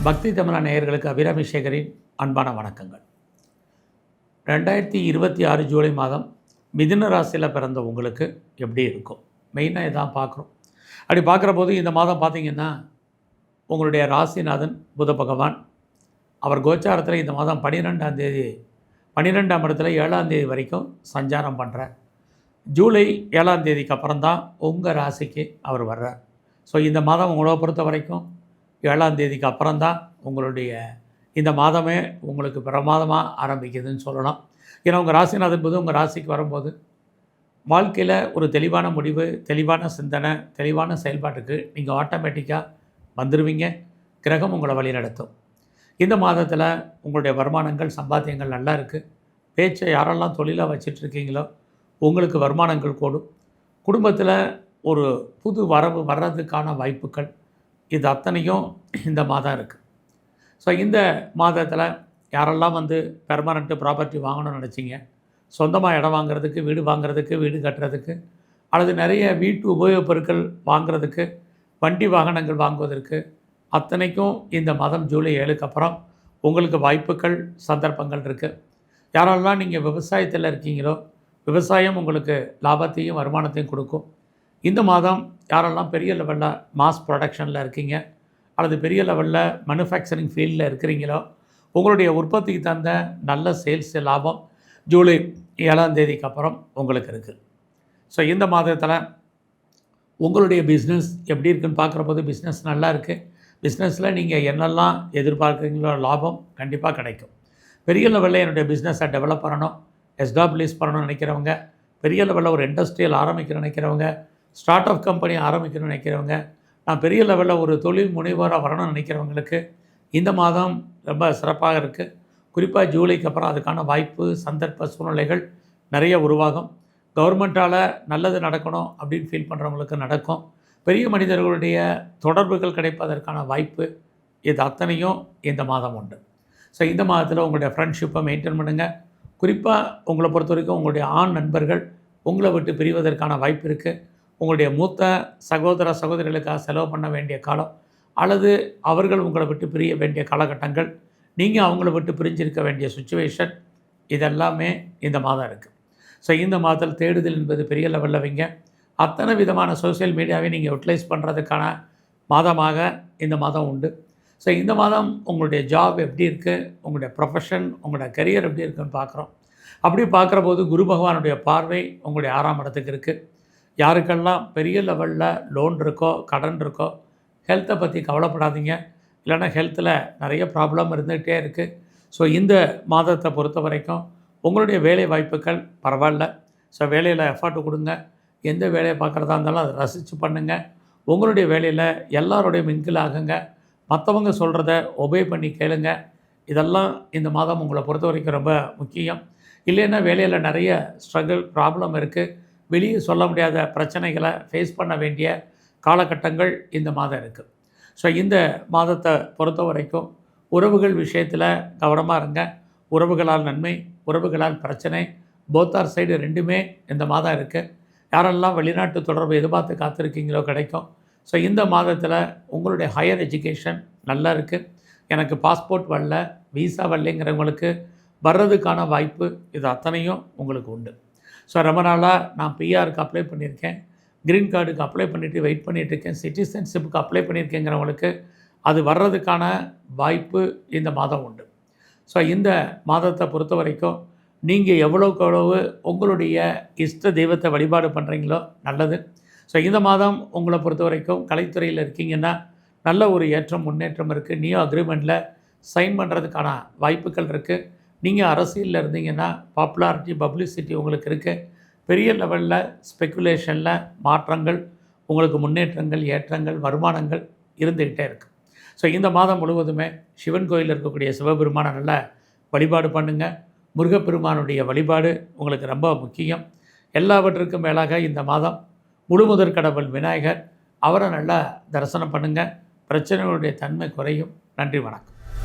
பக்தி தமிழா நேயர்களுக்கு அபிராமி சேகரின் அன்பான வணக்கங்கள். 2026 ஜூலை மாதம் மிதுன ராசியில் பிறந்த உங்களுக்கு எப்படி இருக்கும்? மெயினாக இதான் பார்க்குறோம். அப்படி பார்க்குற போது இந்த மாதம் பார்த்திங்கன்னா உங்களுடைய ராசிநாதன் புத பகவான் அவர் கோச்சாரத்தில் இந்த மாதம் 12ஆம் தேதி 12ஆம் இடத்துல 7ஆம் தேதி வரைக்கும் சஞ்சாரம் பண்ணுறார். ஜூலை 7ஆம் தேதிக்கு அப்புறம் தான் உங்கள் ராசிக்கு அவர் வர்றார். ஸோ இந்த மாதம் உங்களை பொறுத்த வரைக்கும் 7ஆம் தேதிக்கு அப்புறம் தான் உங்களுடைய இந்த மாதமே உங்களுக்கு பிரமாதமாக ஆரம்பிக்குதுன்னு சொல்லலாம். ஏன்னா உங்கள் ராசிநாதன் போது உங்கள் ராசிக்கு வரும்போது வாழ்க்கையில் ஒரு தெளிவான முடிவு, தெளிவான சிந்தனை, தெளிவான செயல்பாட்டுக்கு நீங்கள் ஆட்டோமேட்டிக்காக வந்துடுவீங்க. கிரகம் உங்களை வழி நடத்தும். இந்த மாதத்தில் உங்களுடைய வருமானங்கள், சம்பாத்தியங்கள் நல்லா இருக்குது. பேச்சை யாரெல்லாம் தொழிலாக வச்சிட்ருக்கீங்களோ உங்களுக்கு வருமானங்கள் கூடும். குடும்பத்தில் ஒரு புது வரவு வர்றதுக்கான வாய்ப்புகள் இது அத்தனையும் இந்த மாதம் இருக்குது. ஸோ இந்த மாதத்தில் யாரெல்லாம் பெர்மனண்ட்டு ப்ராப்பர்ட்டி வாங்கணும்னு நினச்சிங்க, சொந்தமாக இடம் வாங்குறதுக்கு, வீடு வாங்குறதுக்கு, வீடு கட்டுறதுக்கு, அல்லது நிறைய வீட்டு உபயோகப் பொருட்கள் வாங்குறதுக்கு, வண்டி வாகனங்கள் வாங்குவதற்கு அத்தனைக்கும் இந்த மாதம் ஜூலை 7க்கு அப்புறம் உங்களுக்கு வாய்ப்புகள், சந்தர்ப்பங்கள் இருக்குது. யாரெல்லாம் நீங்கள் விவசாயத்தில் இருக்கீங்களோ விவசாயம் உங்களுக்கு லாபத்தையும் வருமானத்தையும் கொடுக்கும். இந்த மாதம் யாரெல்லாம் பெரிய லெவலில் மாஸ் ப்ரொடக்ஷனில் இருக்கீங்க அல்லது பெரிய லெவலில் மேனுஃபேக்சரிங் ஃபீல்டில் இருக்கிறீங்களோ உங்களுடைய உற்பத்திக்கு தந்த நல்ல சேல்ஸ் லாபம் ஜூலை 7ஆம் தேதிக்கு அப்புறம் உங்களுக்கு இருக்குது. ஸோ இந்த மாதத்தில் உங்களுடைய பிஸ்னஸ் எப்படி இருக்குன்னு பார்க்குற போது பிஸ்னஸ் நல்லா இருக்குது. பிஸ்னஸில் நீங்கள் என்னெல்லாம் எதிர்பார்க்குறீங்களோ லாபம் கண்டிப்பாக கிடைக்கும். பெரிய லெவலில் என்னுடைய பிஸ்னஸை டெவலப் பண்ணணும், எஸ்டாப்ளிஷ் பண்ணணும்னு நினைக்கிறவங்க, பெரிய லெவலில் ஒரு இண்டஸ்ட்ரியல் ஆரம்பிக்கணும்னு நினைக்கிறவங்க, ஸ்டார்ட் அப் கம்பெனி ஆரம்பிக்கணும்னு நினைக்கிறவங்க, நான் பெரிய லெவலில் ஒரு தொழில் முனைவோராக வரணும்னு நினைக்கிறவங்களுக்கு இந்த மாதம் ரொம்ப சிறப்பாக இருக்குது. குறிப்பாக ஜூலைக்கு அப்புறம் அதுக்கான வாய்ப்பு, சந்தர்ப்ப சூழ்நிலைகள் நிறைய உருவாகும். கவர்மெண்ட்டால் நல்லது நடக்கணும் அப்படின்னு ஃபீல் பண்ணுறவங்களுக்கு நடக்கும். பெரிய மனிதர்களுடைய தொடர்புகள் கிடைப்பதற்கான வாய்ப்பு இது அத்தனையும் இந்த மாதம் உண்டு. ஸோ இந்த மாதத்தில் உங்களுடைய ஃப்ரெண்ட்ஷிப்பை மெயின்டைன் பண்ணுங்கள். குறிப்பாக உங்களை பொறுத்த வரைக்கும் உங்களுடைய ஆண் நண்பர்கள் உங்களை விட்டு பிரிவதற்கான வாய்ப்பு இருக்குது. உங்களுடைய மூத்த சகோதர சகோதரிகளுக்காக செலவு பண்ண வேண்டிய காலம் அல்லது அவர்கள் உங்களை விட்டு பிரிய வேண்டிய காலகட்டங்கள், நீங்கள் அவங்கள விட்டு பிரிஞ்சிருக்க வேண்டிய சுச்சுவேஷன் இதெல்லாமே இந்த மாதம் இருக்குது. ஸோ இந்த மாதத்தில் தேடுதல் என்பது பெரிய லெவலில் வைங்க. அத்தனை விதமான சோஷியல் மீடியாவை நீங்கள் யூட்டிலைஸ் பண்ணுறதுக்கான மாதமாக இந்த மாதம் உண்டு. ஸோ இந்த மாதம் உங்களுடைய ஜாப் எப்படி இருக்குது, உங்களுடைய ப்ரொஃபஷன், உங்களுடைய கரியர் எப்படி இருக்குதுன்னு பார்க்குறோம். அப்படி பார்க்குற போது குரு பகவானுடைய பார்வை உங்களுடைய 6ஆம் இடத்துக்கு இருக்குது. யாருக்கெல்லாம் பெரிய லெவலில் லோன் இருக்கோ, கடன் இருக்கோ, ஹெல்த்தை பற்றி கவலைப்படாதீங்க. இல்லைன்னா ஹெல்த்தில் நிறைய ப்ராப்ளம் இருந்துகிட்டே இருக்குது. ஸோ இந்த மாதத்தை பொறுத்த வரைக்கும் உங்களுடைய வேலை வாய்ப்புகள் பரவாயில்ல. ஸோ வேலையில் எஃபர்ட் கொடுங்க. எந்த வேலையை பார்க்குறதா இருந்தாலும் அதை ரசித்து பண்ணுங்கள். உங்களுடைய வேலையில் எல்லாருடைய மிங்கில் ஆகுங்க. மற்றவங்க சொல்கிறத ஒபே பண்ணி கேளுங்க. இதெல்லாம் இந்த மாதம் உங்களை பொறுத்த வரைக்கும் ரொம்ப முக்கியம். இல்லைன்னா வேலையில் நிறைய ஸ்ட்ரகிள், ப்ராப்ளம் இருக்குது. வெளியே சொல்ல முடியாத பிரச்சனைகளை ஃபேஸ் பண்ண வேண்டிய காலகட்டங்கள் இந்த மாதம் இருக்குது. ஸோ இந்த மாதத்தை பொறுத்த வரைக்கும் உறவுகள் விஷயத்தில் கவனமாக இருங்க. உறவுகளால் நன்மை, உறவுகளால் பிரச்சனை, போத்தார் சைடு ரெண்டுமே இந்த மாதம் இருக்குது. யாரெல்லாம் வெளிநாட்டு தொடர்பு எதிர்பார்த்து காத்திருக்கீங்களோ கிடைக்கும். ஸோ இந்த மாதத்தில் உங்களுடைய ஹையர் எஜுகேஷன் நல்லா இருக்குது. எனக்கு பாஸ்போர்ட் வரல, வீசா வரலைங்கிறவங்களுக்கு வர்றதுக்கான வாய்ப்பு இது அத்தனையும் உங்களுக்கு உண்டு. ஸோ ரொம்ப நாளாக நான் பிஆருக்கு அப்ளை பண்ணியிருக்கேன், க்ரீன் கார்டுக்கு அப்ளை பண்ணிவிட்டு வெயிட் பண்ணிகிட்ருக்கேன், சிட்டிசன்ஷிப்புக்கு அப்ளை பண்ணியிருக்கேங்கிறவங்களுக்கு அது வர்றதுக்கான வாய்ப்பு இந்த மாதம் உண்டு. ஸோ இந்த மாதத்தை பொறுத்த வரைக்கும் நீங்கள் எவ்வளோக்கு எவ்வளவு உங்களுடைய இஷ்ட தெய்வத்தை வழிபாடு பண்ணுறீங்களோ நல்லது. ஸோ இந்த மாதம் உங்களை பொறுத்த வரைக்கும் கலைத்துறையில் இருக்கீங்கன்னா நல்ல ஒரு ஏற்றம், முன்னேற்றம் இருக்குது. நியூ அக்ரிமெண்ட்டில் சைன் பண்ணுறதுக்கான வாய்ப்புகள் இருக்குது. நீங்கள் அரசியலில் இருந்தீங்கன்னா பாப்புலாரிட்டி, பப்ளிசிட்டி உங்களுக்கு இருக்குது. பெரிய லெவலில் ஸ்பெக்குலேஷனில் மாற்றங்கள், உங்களுக்கு முன்னேற்றங்கள், ஏற்றங்கள், வருமானங்கள் இருந்துக்கிட்டே இருக்குது. ஸோ இந்த மாதம் முழுவதுமே சிவன் கோயிலில் இருக்கக்கூடிய சிவபெருமானை நல்லா வழிபாடு பண்ணுங்கள். முருகப்பெருமானுடைய வழிபாடு உங்களுக்கு ரொம்ப முக்கியம். எல்லாவற்றுக்கும் மேலாக இந்த மாதம் முழுமுதற் கடவுள் விநாயகர், அவரை நல்லா தரிசனம் பண்ணுங்கள். பிரச்சனைகளுடைய தன்மை குறையும். நன்றி, வணக்கம்.